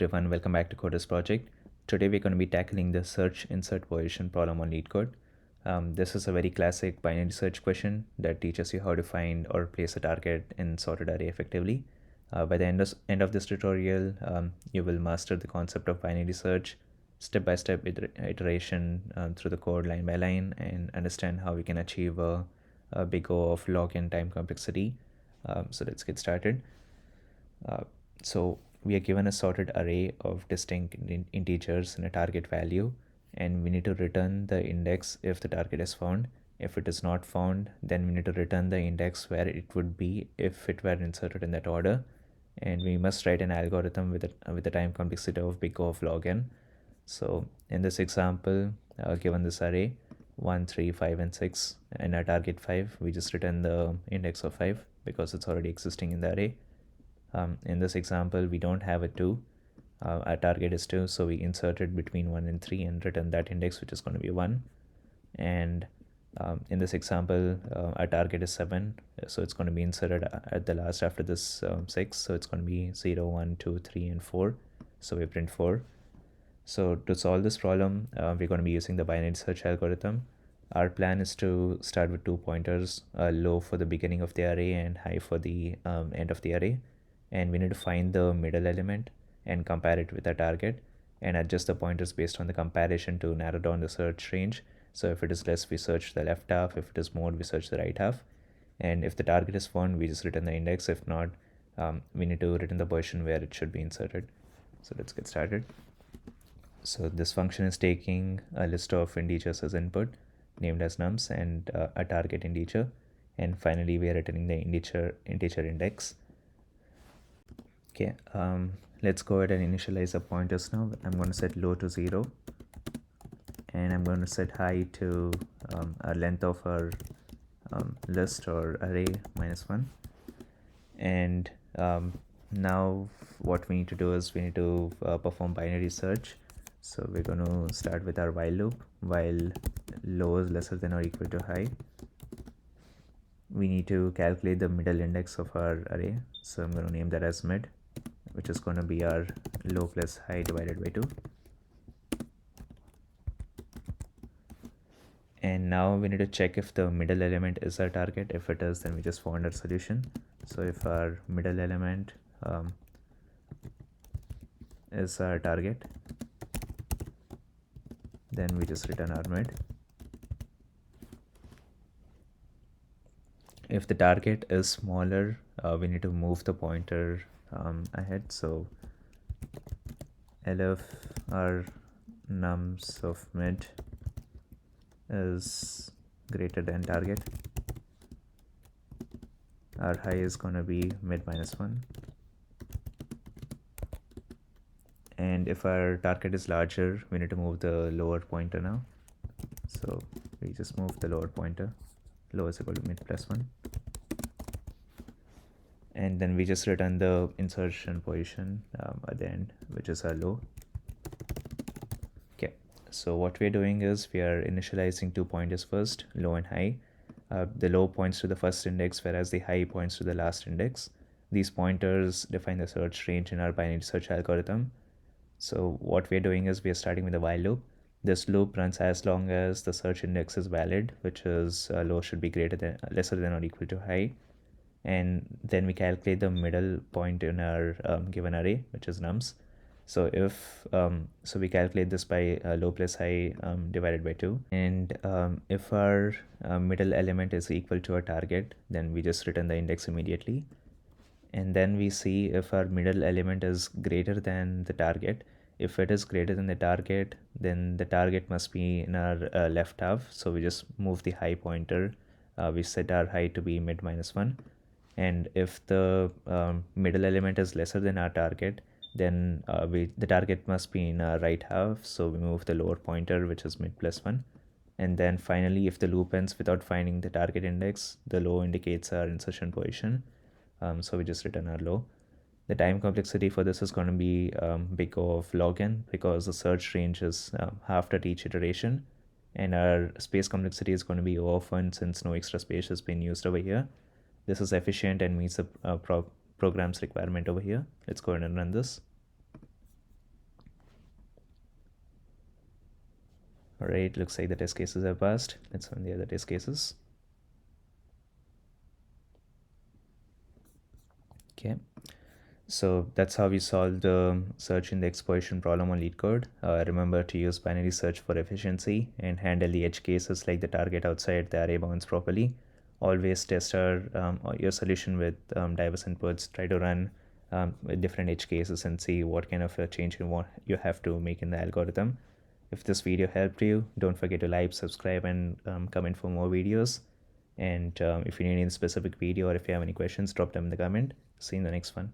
Everyone, welcome back to Coder's project. Today we're going to be tackling the search insert position problem on LeetCode. This is a very classic binary search question that teaches you how to find or place a target in sorted array effectively. By the end of this tutorial, you will master the concept of binary search, step-by-step iteration through the code line by line, and understand how we can achieve a big O of log n time complexity. So let's get started. So we are given a sorted array of distinct integers and a target value, and we need to return the index if the target is found. If it is not found, then we need to return the index where it would be if it were inserted in that order. And we must write an algorithm with a time complexity of big O of log n. So in this example, given this array 1, 3, 5, and 6, and our target 5, we just return the index of 5 because it's already existing in the array. In this example, we don't have a 2. Our target is 2, so we insert it between 1 and 3 and return that index, which is going to be 1. And in this example, our target is 7, so it's going to be inserted at the last after this 6, so it's going to be 0, 1, 2, 3, and 4, so we print 4. So to solve this problem, we're going to be using the binary search algorithm. Our plan is to start with 2 pointers, low for the beginning of the array and high for the end of the array. And we need to find the middle element and compare it with our target and adjust the pointers based on the comparison to narrow down the search range. So if it is less, we search the left half. If it is more, we search the right half. And if the target is found, we just return the index. If not, we need to return the position where it should be inserted. So let's get started. So this function is taking a list of integers as input named as nums and a target integer. And finally, we are returning the integer index. Okay, let's go ahead and initialize the pointers now. I'm going to set low to 0 and I'm going to set high to our length of our list or array -1. And now what we need to do is we need to perform binary search. So we're going to start with our while loop. While low is lesser than or equal to high, we need to calculate the middle index of our array. So I'm going to name that as mid, which is going to be our low plus high divided by 2. And now we need to check if the middle element is our target. If it is, then we just found our solution. So if our middle element is our target, then we just return our mid. If the target is smaller, we need to move the pointer ahead. So elif our nums of mid is greater than target, our high is going to be mid -1. And if our target is larger, we need to move the lower pointer now. So we just move the lower pointer. Low is equal to mid +1. And then we just return the insertion position at the end, which is our low. Okay, so what we're doing is we are initializing 2 pointers first, low and high. The low points to the first index, whereas the high points to the last index. These pointers define the search range in our binary search algorithm. So what we're doing is we are starting with a while loop. This loop runs as long as the search index is valid, which is low should be lesser than or equal to high. And then we calculate the middle point in our given array, which is nums. So if so we calculate this by low plus high divided by 2. And if our middle element is equal to our target, then we just return the index immediately. And then we see if our middle element is greater than the target. If it is greater than the target, then the target must be in our left half. So we just move the high pointer. We set our high to be mid -1. And if the middle element is lesser than our target, then the target must be in our right half. So we move the lower pointer, which is mid +1. And then finally, if the loop ends without finding the target index, the low indicates our insertion position. So we just return our low. The time complexity for this is going to be big O of log n, because the search range is halved at each iteration. And our space complexity is going to be O of 1, since no extra space has been used over here. This is efficient and meets the program's requirement over here. Let's go ahead and run this. All right, looks like the test cases have passed. Let's run the other test cases. Okay, so that's how we solve the search index position problem on LeetCode. Remember to use binary search for efficiency and handle the edge cases like the target outside the array bounds properly. Always test your solution with diverse inputs. Try to run with different edge cases and see what kind of a change you have to make in the algorithm. If this video helped you, don't forget to like, subscribe, and comment for more videos. And if you need any specific video or if you have any questions, drop them in the comment. See you in the next one.